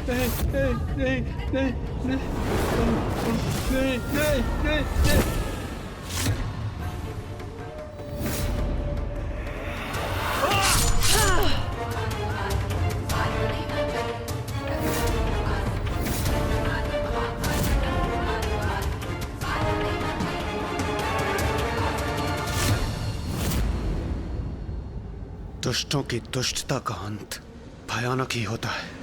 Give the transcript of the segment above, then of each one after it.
नहीं नहीं नहीं नहीं नहीं नहीं नहीं नहीं नहीं। दुष्टों की दुष्टता का अंत भयानक ही होता है।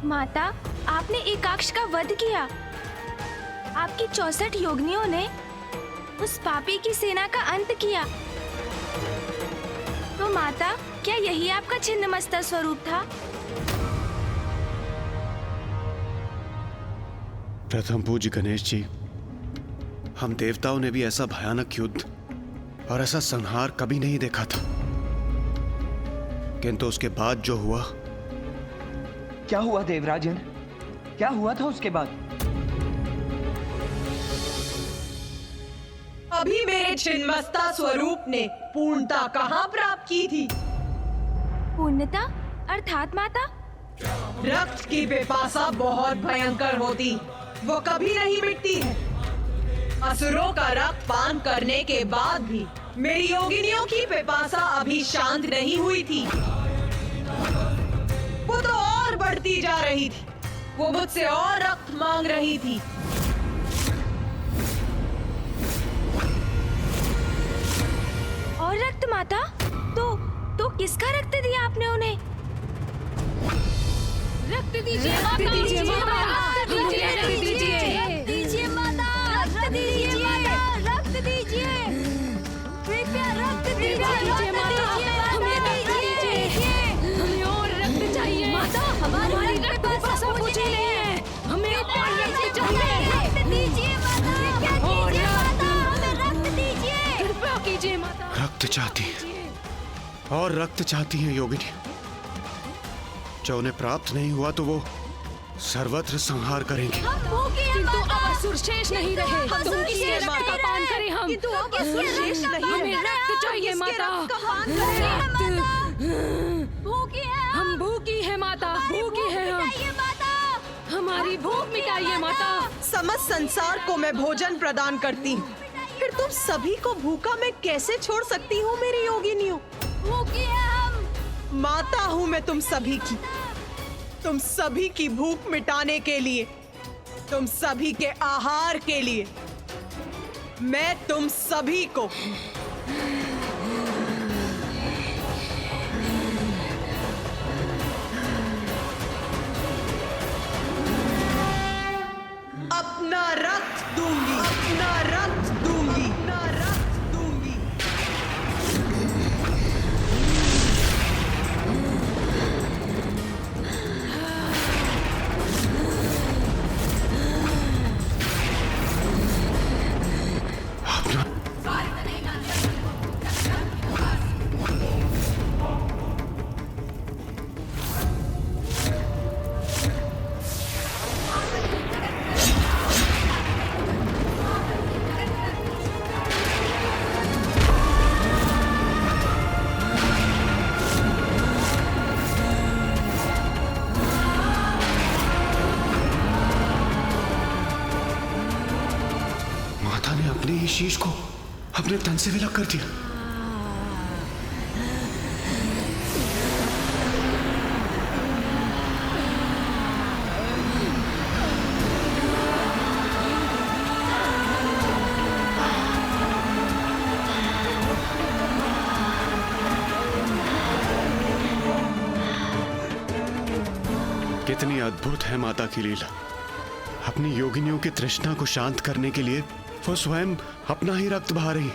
माता, आपने एकाक्ष का वध किया। आपकी 64 योगिनियों ने उस पापी की सेना का अंत किया। तो माता, क्या यही आपका छिन्नमस्ता स्वरूप था? प्रथम पूज्य गणेश जी, हम देवताओं ने भी ऐसा भयानक युद्ध और ऐसा संहार कभी नहीं देखा था। किंतु उसके बाद जो हुआ। क्या हुआ देवराजन? क्या हुआ था उसके बाद? अभी मेरे छिन्नमस्ता स्वरूप ने पूर्णता कहाँ प्राप्त की थी? पूर्णता अर्थात माता? रक्त की पिपासा बहुत भयंकर होती, वो कभी नहीं मिटती है। असुरों का रक्त पान करने के बाद भी मेरी योगिनियों की पिपासा अभी शांत नहीं हुई थी। वो तो और बढ़ती जा रही थी। वो मुझसे और रक्त मांग रही थी। और रक्त माता? तो किसका रक्त दिया आपने उन्हें? रक्त दीजिए माता, रक्त दीजिए माता, रक्त दीजिए माता, रक्त दीजिए माता, रक्त दीजिए, कृपया रक्त दीजिए माता, हमें रक्त दीजिए, हमें और रक्त चाहिए माता, हमारी रक्त पिपासा बुझी नहीं है, हमें और रक्त चाहिए, रक्त दीजिए माता, और माता, हमें रक्त दीजिए, कृपया कीजिए माता। रक्त चाहती है और रक्त चाहती हैं योगिनी। जो उन्हें प्राप्त नहीं हुआ तो वो सर्वत्र संहार करेंगे। किंतु अब असुर शेष नहीं रहे। तुम किसी रक्त का पान करें हम। हमें रक्त चाहिए माता। हम भूखी है माता, भूखी है हम। हमारी भूख मिटाइए माता। समस्त संसार को मैं भोजन प्रदान करती हूँ, फिर तुम सभी को भूखा मैं कैसे छोड़ सकती हूँ मेरी योगिनियों? भूखी है हम। माता हूँ मैं तुम सभी की। तुम सभी की भूख मिटाने के लिए, तुम सभी के आहार के लिए मैं तुम सभी को अपना रक्त दूंगी, अपना रक्त दूंगी, अपना रक्त दूंगी। माता ने अपने ही शीश को अपने तन से विलग कर दिया। कितनी अद्भुत है माता की लीला। अपनी योगिनियों की तृष्णा को शांत करने के लिए वो स्वयं अपना ही रक्त बहा रही।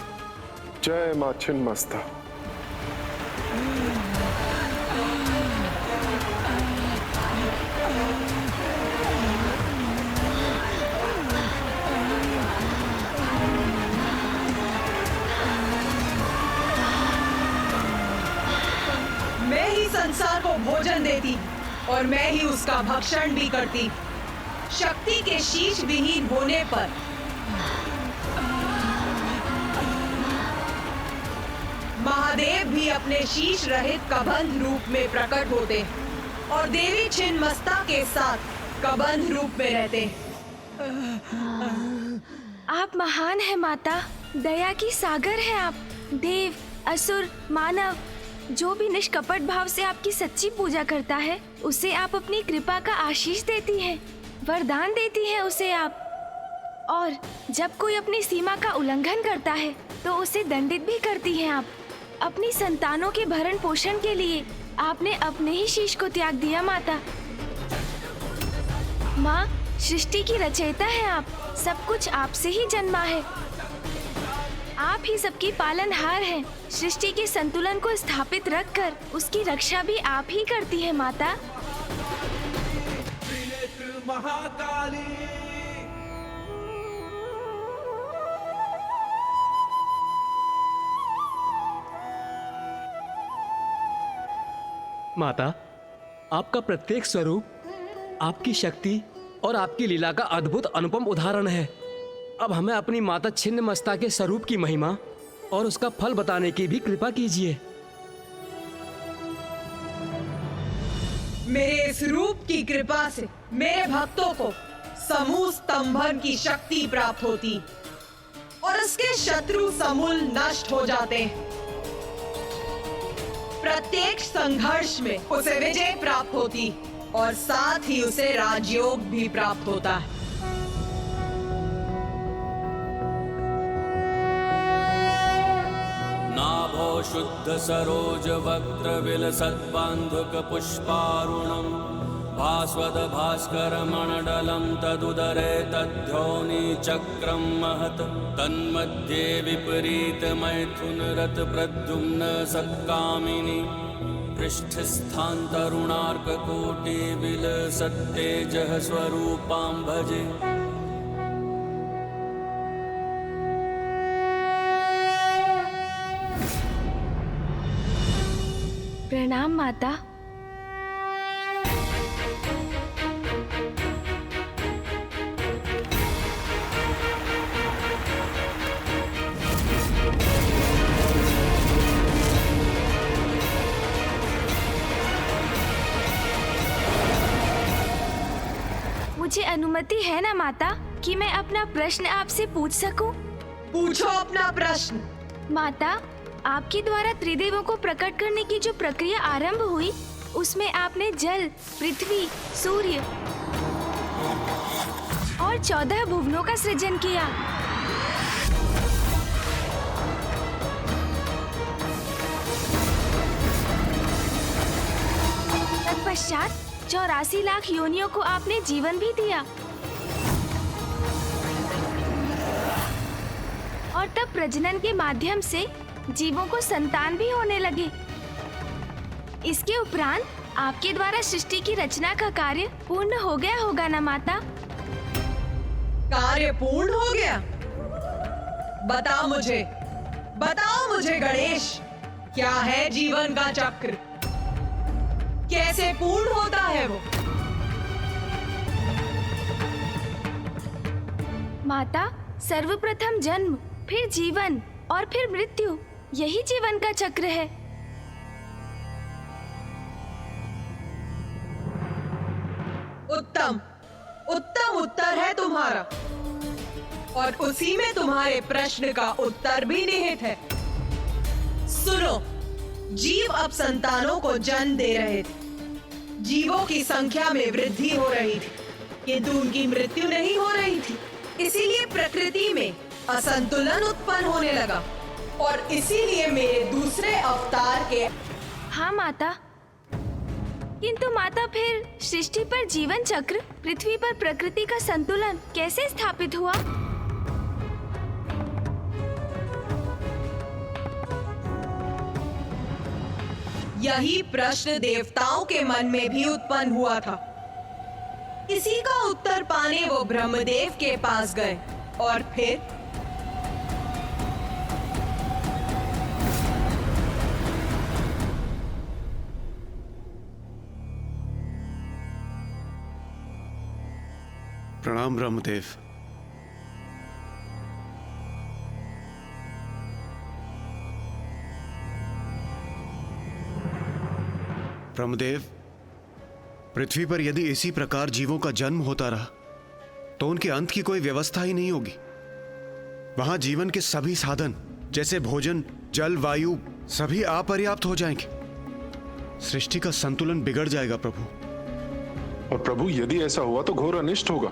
जय मां छिन्नमस्ता। भोजन देती और मैं ही उसका भक्षण भी करती। शक्ति के शीश विहीन होने पर महादेव भी अपने शीश रहित कबंध रूप में प्रकट होते और देवी छिन्नमस्ता के साथ कबंध रूप में रहते। आप महान हैं माता, दया की सागर हैं आप। देव, असुर, मानव, जो भी निष्कपट भाव से आपकी सच्ची पूजा करता है उसे आप अपनी कृपा का आशीष देती हैं, वरदान देती हैं उसे आप। और जब कोई अपनी सीमा का उल्लंघन करता है तो उसे दंडित भी करती हैं आप। अपनी संतानों के भरण पोषण के लिए आपने अपने ही शीश को त्याग दिया माता। माँ, सृष्टि की रचयिता हैं आप, सब कुछ आपसे ही जन्मा है। आप ही सबकी पालनहार हैं। सृष्टि के संतुलन को स्थापित रखकर उसकी रक्षा भी आप ही करती है माता। माता, आपका प्रत्येक स्वरूप आपकी शक्ति और आपकी लीला का अद्भुत अनुपम उदाहरण है। अब हमें अपनी माता छिन्नमस्ता के स्वरूप की महिमा और उसका फल बताने की भी कृपा कीजिए। मेरे इस रूप की कृपा से मेरे भक्तों को समूह स्तंभन की शक्ति प्राप्त होती और उसके शत्रु समूल नष्ट हो जाते। प्रत्येक संघर्ष में उसे विजय प्राप्त होती और साथ ही उसे राजयोग भी प्राप्त होता है। नाभो शुद्ध सरोज वक्त्र विलसद्बान्धुक पुष्पारुणम् भास्वद भास्कर मण्डलं तदुदरे तद्योनि चक्रं महत् तन्मध्ये विपरीत मैथुन रत प्रद्युम्न सत्कामिनी पृष्ठस्थान तरुणार्क कोटि विलसत्तेजः स्वरूपां भजे। प्रणाम माता। मुझे अनुमति है ना माता कि मैं अपना प्रश्न आपसे पूछ सकूं? पूछो अपना प्रश्न। माता, आपके द्वारा त्रिदेवों को प्रकट करने की जो प्रक्रिया आरंभ हुई उसमें आपने जल, पृथ्वी, सूर्य और 14 भुवनों का सृजन किया। तत्पश्चात 84 लाख योनियों को आपने जीवन भी दिया और तब प्रजनन के माध्यम से जीवों को संतान भी होने लगे। इसके उपरांत आपके द्वारा सृष्टि की रचना का कार्य पूर्ण हो गया होगा ना माता? कार्य पूर्ण हो गया? बताओ मुझे गणेश, क्या है जीवन का चक्र? कैसे पूर्ण होता है वो? माता, सर्वप्रथम जन्म, फिर जीवन और फिर मृत्यु, यही जीवन का चक्र है। उत्तम उत्तर है तुम्हारा और उसी में तुम्हारे प्रश्न का उत्तर भी निहित है। सुनो, जीव अब संतानों को जन्म दे रहे थे। जीवों की संख्या में वृद्धि हो रही थी किंतु उनकी मृत्यु नहीं हो रही थी। इसीलिए प्रकृति में असंतुलन उत्पन्न होने लगा और इसीलिए मेरे दूसरे अवतार के। हाँ माता, किंतु माता फिर सृष्टि पर जीवन चक्र, पृथ्वी पर प्रकृति का संतुलन कैसे स्थापित हुआ? यही प्रश्न देवताओं के मन में भी उत्पन्न हुआ था। इसी का उत्तर पाने वो ब्रह्मदेव के पास गए और फिर प्रणाम ब्रह्मदेव। ब्रह्मदेव, पृथ्वी पर यदि इसी प्रकार जीवों का जन्म होता रहा तो उनके अंत की कोई व्यवस्था ही नहीं होगी। वहां जीवन के सभी साधन जैसे भोजन, जल, वायु सभी अपर्याप्त हो जाएंगे। सृष्टि का संतुलन बिगड़ जाएगा प्रभु। और प्रभु यदि ऐसा हुआ तो घोर अनिष्ट होगा।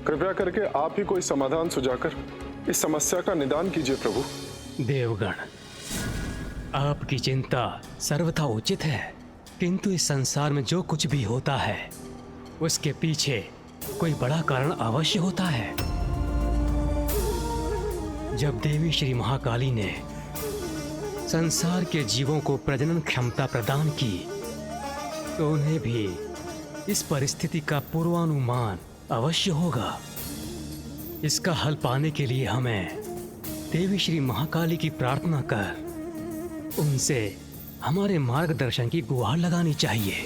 कृपया करके आप ही कोई समाधान सुझाकर इस समस्या का निदान कीजिए प्रभु। देवगण, आपकी चिंता सर्वथा उचित है, किंतु इस संसार में जो कुछ भी होता है उसके पीछे कोई बड़ा कारण अवश्य होता है। जब देवी श्री महाकाली ने संसार के जीवों को प्रजनन क्षमता प्रदान की तो उन्हें भी इस परिस्थिति का पूर्वानुमान अवश्य होगा। इसका हल पाने के लिए हमें देवी श्री महाकाली की प्रार्थना कर उनसे हमारे मार्गदर्शन की गुहार लगानी चाहिए।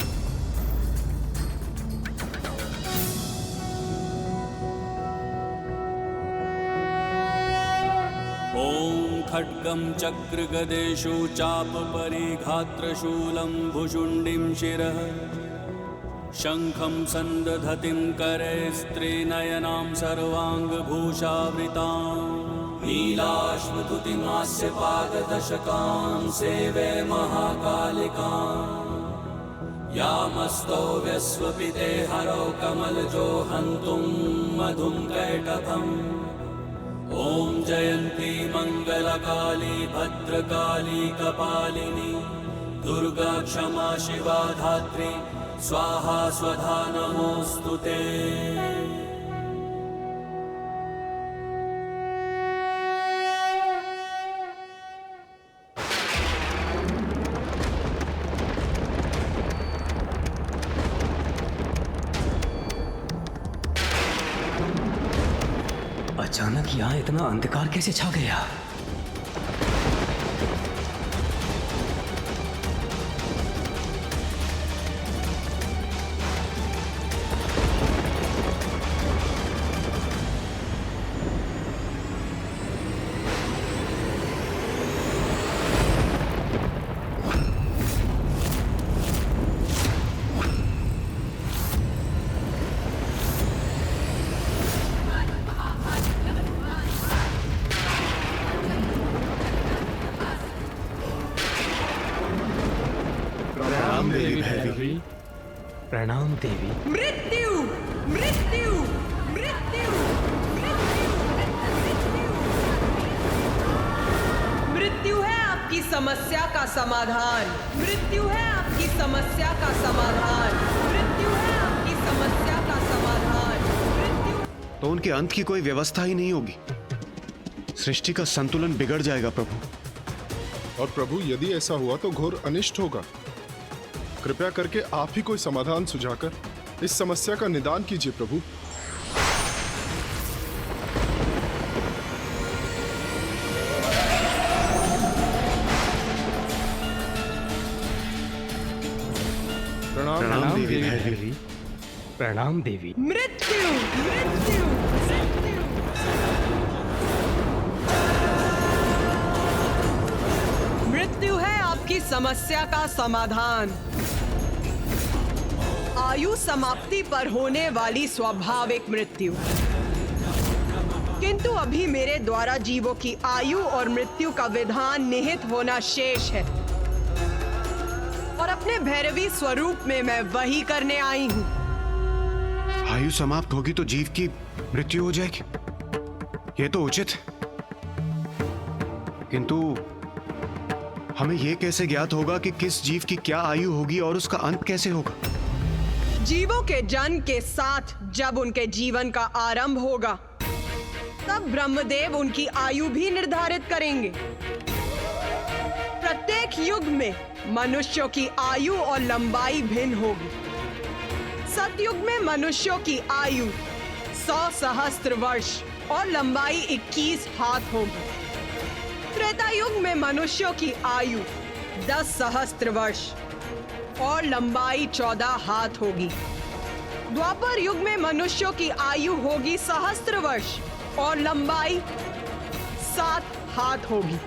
ॐ खड्गं चक्रगदेषु चापपरिघात्रशूलं भुशुण्डिं शिरः शङ्खं सन्दधतिं करे स्त्रीनयनां सर्वाङ्गभूषावृतां नीलाश्मधुतिमास्य पाददशकां सेवे महाकालिकां यामस्तौ व्यस्वपिते हरौ कमलजो हन्तुं मधुं कैटभम्। ॐ जयन्ती मङ्गलकाली भद्रकाली कपालिनी दुर्गा क्षमा शिवा धात्री स्वाहा स्वधा नमोऽस्तुते। अचानक यहाँ इतना अंधकार कैसे छा गया? प्रणाम देवी। मृत्यु मृत्यु मृत्यु मृत्यु है आपकी समस्या का समाधान। मृत्यु है आपकी समस्या का समाधान। मृत्यु है आपकी समस्या का समाधान। मृत्यु तो उनके अंत की कोई व्यवस्था ही नहीं होगी। सृष्टि का संतुलन बिगड़ जाएगा प्रभु। और प्रभु यदि ऐसा हुआ तो घोर अनिष्ट होगा। कृपया करके आप ही कोई समाधान सुझाकर इस समस्या का निदान कीजिए प्रभु। प्रणाम देवी भैरवी। प्रणाम देवी। मृत्यु मृत्यु मृत्यु है आपकी समस्या का समाधान। आयु समाप्ति पर होने वाली स्वाभाविक मृत्यु, किंतु अभी मेरे द्वारा जीवों की आयु और मृत्यु का विधान निहित होना शेष है और अपने भैरवी स्वरूप में मैं वही करने आई हूँ। आयु समाप्त होगी तो जीव की मृत्यु हो जाएगी, ये तो उचित है। किंतु हमें यह कैसे ज्ञात होगा कि किस जीव की क्या आयु होगी और उसका अंत कैसे होगा? जीवों के जन्म के साथ जब उनके जीवन का आरंभ होगा तब ब्रह्मदेव उनकी आयु भी निर्धारित करेंगे। प्रत्येक युग में मनुष्यों की आयु और लंबाई भिन्न होगी। सतयुग में मनुष्यों की आयु 100 सहस्त्र वर्ष और लंबाई 21 हाथ होगी। त्रेता युग में मनुष्यों की आयु 10 सहस्त्र वर्ष और लंबाई 14 हाथ होगी। द्वापर युग में मनुष्यों की आयु होगी सहस्त्र वर्ष और लंबाई 7 हाथ होगी,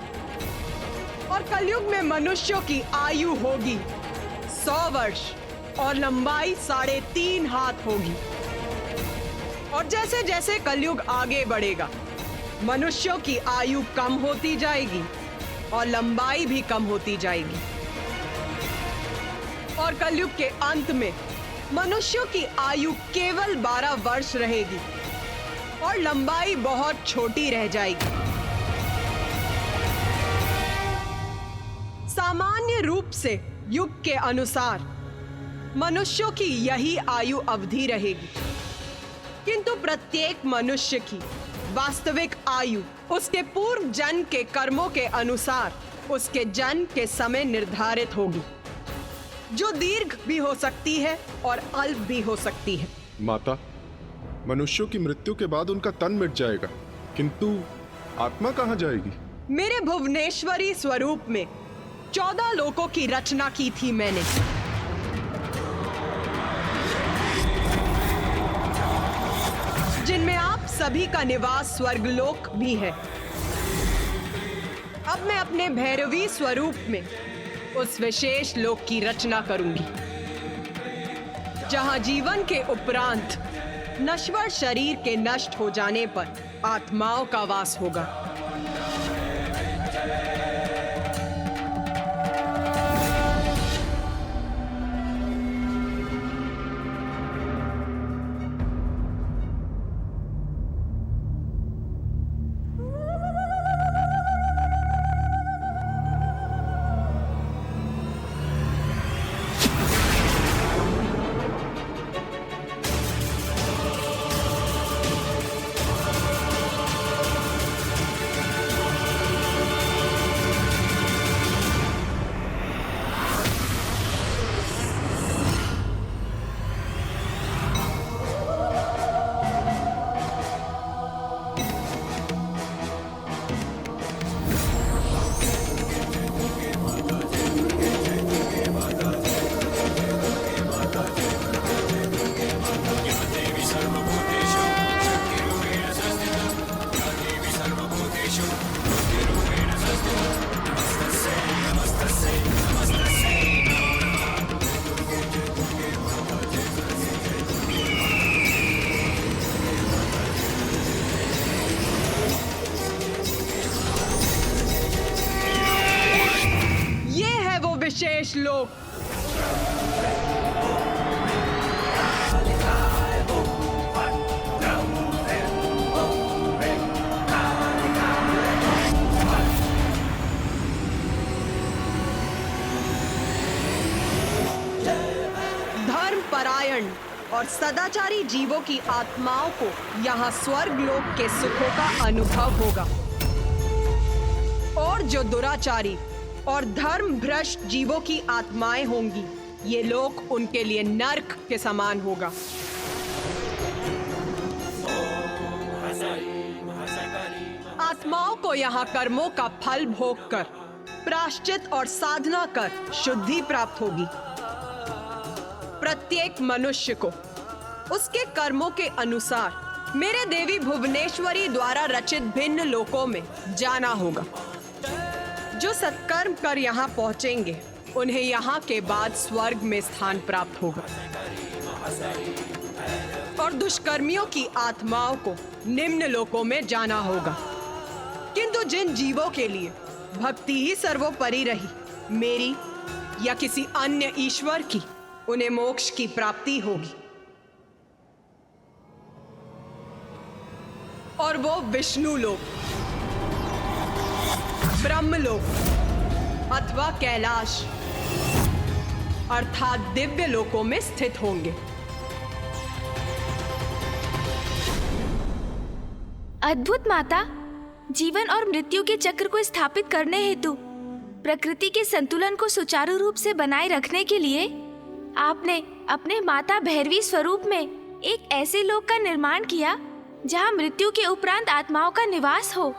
और कलयुग में मनुष्यों की आयु होगी 100 वर्ष और लंबाई 3.5 हाथ होगी। और जैसे जैसे कलयुग आगे बढ़ेगा, मनुष्यों की आयु कम होती जाएगी और लंबाई भी कम होती जाएगी, और कलयुग के अंत में मनुष्यों की आयु केवल 12 वर्ष रहेगी और लंबाई बहुत छोटी रह जाएगी। सामान्य रूप से युग के अनुसार मनुष्यों की यही आयु अवधि रहेगी, किंतु प्रत्येक मनुष्य की वास्तविक आयु उसके पूर्व जन्म के कर्मों के अनुसार उसके जन्म के समय निर्धारित होगी, जो दीर्घ भी हो सकती है और अल्प भी हो सकती है। माता, मनुष्यों की मृत्यु के बाद उनका तन मिट जाएगा, किंतु आत्मा कहाँ जाएगी? मेरे भुवनेश्वरी स्वरूप में 14 लोकों की रचना की थी मैंने। जिनमें आप सभी का निवास स्वर्गलोक भी है। अब मैं अपने भैरवी स्वरूप में उस विशेष लोक की रचना करूंगी, जहां जीवन के उपरांत नश्वर शरीर के नष्ट हो जाने पर आत्माओं का वास होगा। विशेष लोक। धर्म परायण और सदाचारी जीवों की आत्माओं को यहाँ स्वर्ग लोक के सुखों का अनुभव होगा, और जो दुराचारी और धर्म भ्रष्ट जीवों की आत्माएं होंगी, ये लोक उनके लिए नर्क के समान होगा। आत्माओं को यहाँ कर्मों का फल भोग कर, प्रायश्चित और साधना कर शुद्धि प्राप्त होगी। प्रत्येक मनुष्य को उसके कर्मों के अनुसार मेरे देवी भुवनेश्वरी द्वारा रचित भिन्न लोकों में जाना होगा। जो सत्कर्म कर यहाँ पहुंचेंगे, उन्हें यहाँ के बाद स्वर्ग में स्थान प्राप्त होगा, और दुष्कर्मियों की आत्माओं को निम्न लोकों में जाना होगा। किंतु जिन जीवों के लिए भक्ति ही सर्वोपरि रही, मेरी या किसी अन्य ईश्वर की, उन्हें मोक्ष की प्राप्ति होगी, और वो विष्णु लोक, ब्रह्मलोक अथवा कैलाश अर्थात दिव्य लोकों में स्थित होंगे। अद्भुत माता, जीवन और मृत्यु के चक्र को स्थापित करने हेतु प्रकृति के संतुलन को सुचारू रूप से बनाए रखने के लिए आपने अपने माता भैरवी स्वरूप में एक ऐसे लोक का निर्माण किया जहां मृत्यु के उपरांत आत्माओं का निवास हो।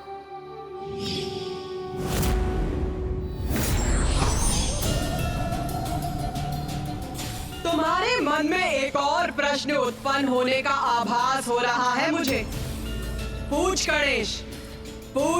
तुम्हारे तुम्हारे मन में एक और प्रश्न उत्पन्न होने का आभास हो रहा है मुझे। पूछ गणेश, पूछ।